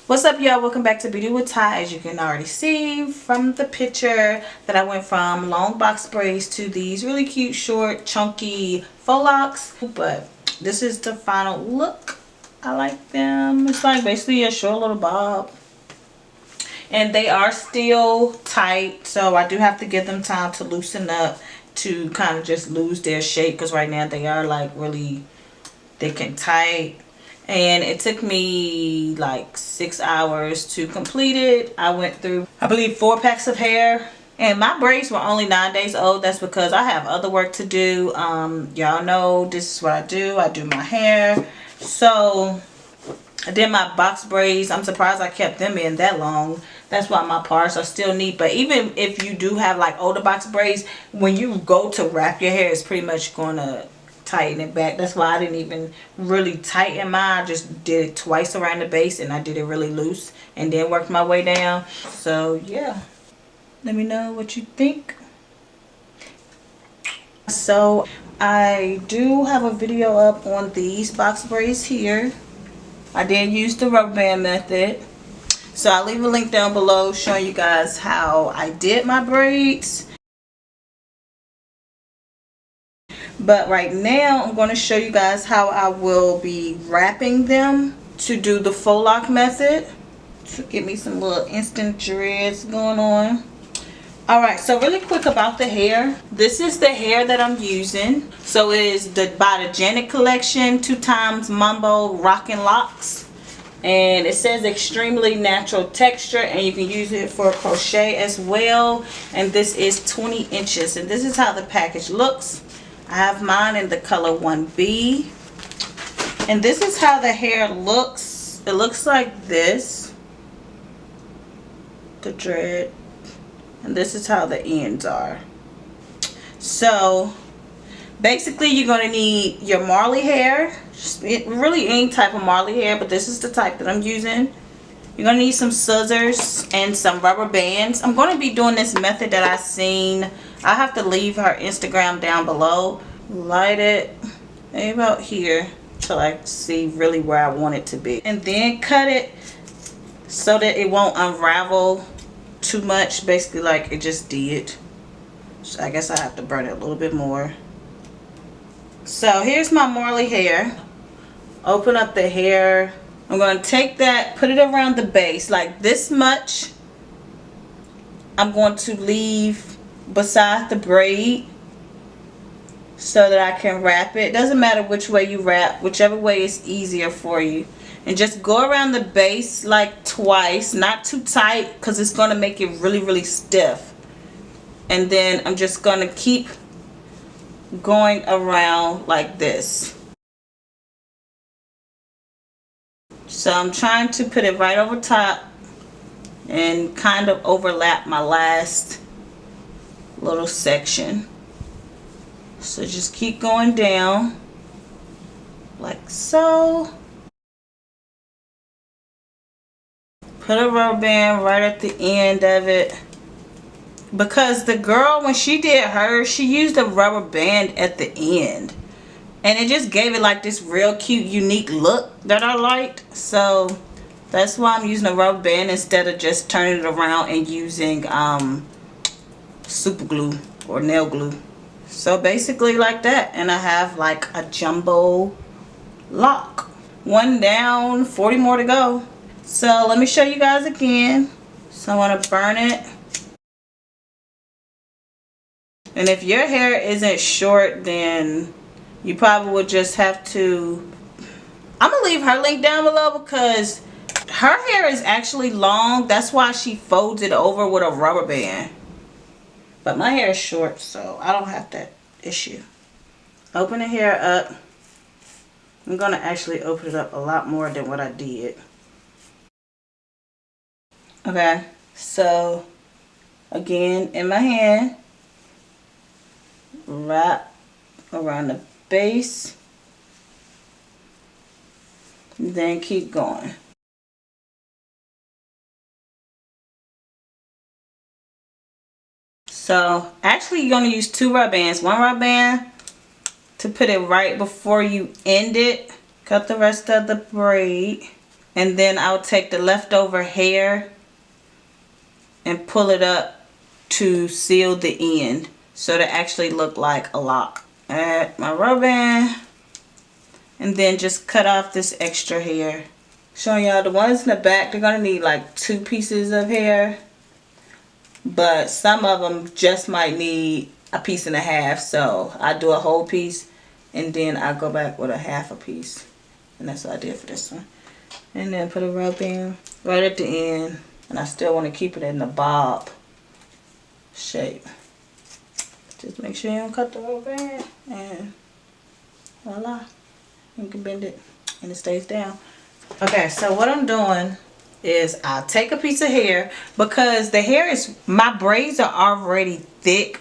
What's up, y'all? Welcome back to Beauty with Ty. As you can already see from the picture that I went from long box braids to these really cute short chunky faux locks, but this is the final look. I like them. It's like basically a short little bob, and they are still tight, so I do have to give them time to loosen up to kind of just lose their shape, because right now they are like really thick and tight. And it took me like 6 hours to complete it. I went through, I believe, 4 packs of hair. And my braids were only 9 days old. That's because I have other work to do. Y'all know this is what I do. I do my hair. So I did my box braids. I'm surprised I kept them in that long. That's why my parts are still neat. But even if you do have like older box braids, when you go to wrap your hair, it's pretty much going to tighten it back. That's why I didn't even really tighten mine. I just did it twice around the base, and I did it really loose and then worked my way down. So yeah, let me know what you think. So I do have a video up on these box braids here. I did use the rubber band method, so I'll leave a link down below showing you guys how I did my braids. But right now I'm going to show you guys how I will be wrapping them to do the faux lock method. To get me some little instant dreads going on. Alright, so really quick about the hair. This is the hair that I'm using. So it is by the Janet collection, 2x Mambo Rockin locks. And it says extremely natural texture, and you can use it for crochet as well. And this is 20 inches, and this is how the package looks. I have mine in the color 1B, and this is how the hair looks. It looks like this, the dread, and this is how the ends are. So basically you're going to need your Marley hair, really any type of Marley hair, but this is the type that I'm using. You're going to need some scissors and some rubber bands. I'm going to be doing this method that I've seen. I have to leave her Instagram down below. Light it maybe about here till I see really where I want it to be. And then cut it so that it won't unravel too much. Basically like it just did. So I guess I have to burn it a little bit more. So here's my Marley hair. Open up the hair. I'm going to take that, put it around the base like this much. I'm going to leave beside the braid so that I can wrap it. Doesn't matter which way you wrap, whichever way is easier for you. And just go around the base like twice, not too tight because it's going to make it really stiff. And then I'm just going to keep going around like this. So I'm trying to put it right over top and kind of overlap my last little section. So just keep going down like so. Put a rubber band right at the end of it, because the girl, when she did hers, she used a rubber band at the end, and it just gave it like this real cute unique look that I liked. So that's why I'm using a rubber band instead of just turning it around and using super glue or nail glue. So basically like that, and I have like a jumbo lock. One down, 40 more to go. So let me show you guys again. So I want to burn it. And if your hair isn't short, then you probably would just have to, I'm gonna leave her link down below because her hair is actually long. That's why she folds it over with a rubber band. But my hair is short, so I don't have that issue. Open the hair up. I'm going to actually open it up a lot more than what I did. Okay, so again, in my hand, wrap around the base, then keep going. So actually you're going to use 2 rubber bands. One rubber band to put it right before you end it. Cut the rest of the braid. And then I'll take the leftover hair and pull it up to seal the end, so to actually look like a lock. Add my rubber band, and then just cut off this extra hair. Showing y'all the ones in the back, they're gonna need like 2 pieces of hair, but some of them just might need a piece and a half. So I do a whole piece and then I go back with a half a piece, and that's what I did for this one. And then put a rubber band right at the end, and I still want to keep it in the bob shape. Just make sure you don't cut the rubber band, and voila, you can bend it and it stays down. Okay, so what I'm doing is I'll take a piece of hair, because the hair is, my braids are already thick.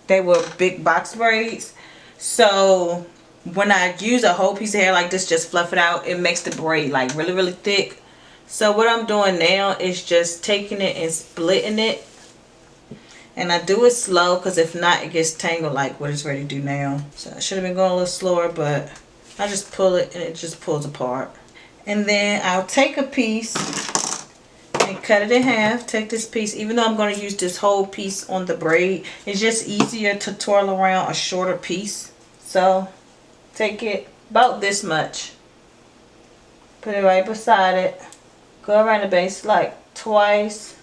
They were big box braids. So when I use a whole piece of hair like this, just fluff it out, it makes the braid like really, really thick. So what I'm doing now is just taking it and splitting it. And I do it slow, because if not, it gets tangled like what it's ready to do now. So I should have been going a little slower, but I just pull it and it just pulls apart. And then I'll take a piece and cut it in half. Take this piece, even though I'm going to use this whole piece on the braid, it's just easier to twirl around a shorter piece. So take it about this much, put it right beside it, go around the base like twice,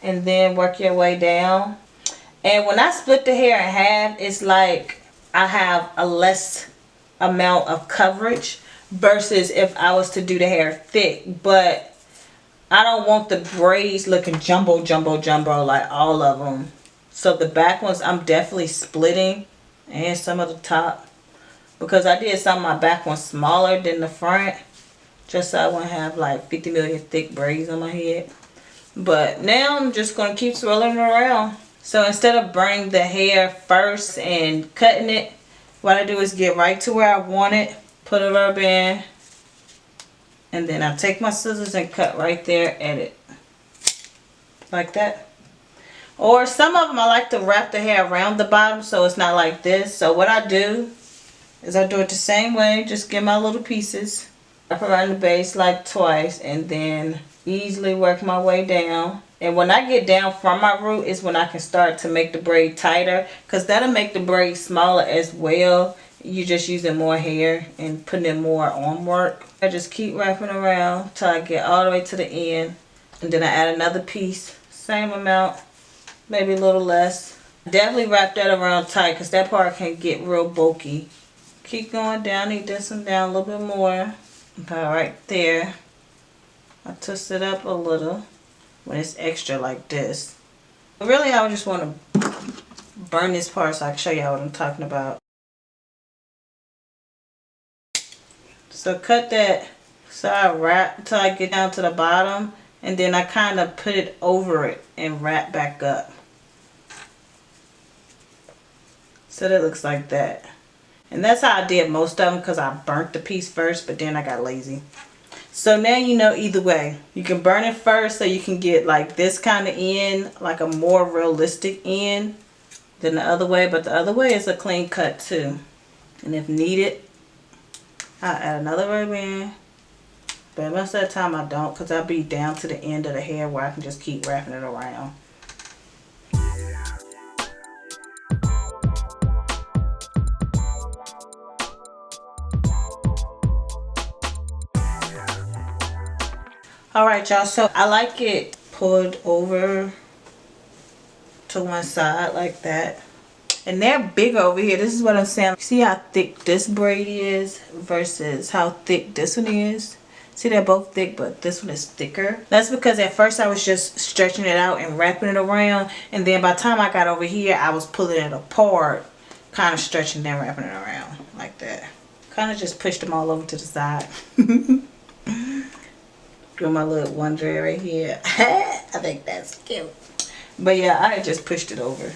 and then work your way down. And when I split the hair in half, it's like I have a less amount of coverage versus if I was to do the hair thick. But I don't want the braids looking jumbo like all of them. So the back ones I'm definitely splitting, and some of the top, because I did some of my back ones smaller than the front, just so I wouldn't have like 50 million thick braids on my head. But now I'm just going to keep swirling it around. So instead of burning the hair first and cutting it, what I do is get right to where I want it, put a rubber band, and then I take my scissors and cut right there at it. Like that. Or some of them I like to wrap the hair around the bottom so it's not like this. So what I do is I do it the same way. Just get my little pieces, wrap around the base like twice, and then easily work my way down. And when I get down from my root is when I can start to make the braid tighter, because that'll make the braid smaller as well. You're just using more hair and putting in more arm work. I just keep wrapping around till I get all the way to the end, and then I add another piece, same amount, maybe a little less. Definitely wrap that around tight, because that part can get real bulky. Keep going down, need this one down a little bit more. About right there. I twist it up a little when it's extra like this. But really, I just want to burn this part so I can show y'all what I'm talking about. So cut that, so I wrap until I get down to the bottom, and then I kind of put it over it and wrap back up. So that looks like that. And that's how I did most of them, because I burnt the piece first, but then I got lazy. So now you know either way. You can burn it first so you can get like this kind of end, like a more realistic end than the other way. But the other way is a clean cut too. And if needed, I'll add another rubber band. But most of the time I don't, because I'll be down to the end of the hair where I can just keep wrapping it around. Alright y'all, so I like it pulled over to one side like that. And they're bigger over here. This is what I'm saying. See how thick this braid is versus how thick this one is? See, they're both thick, but this one is thicker. That's because at first I was just stretching it out and wrapping it around. And then by the time I got over here, I was pulling it apart, kind of stretching then wrapping it around like that. Kind of just pushed them all over to the side. Doing my little one dread right here. I think that's cute. But yeah, I just pushed it over.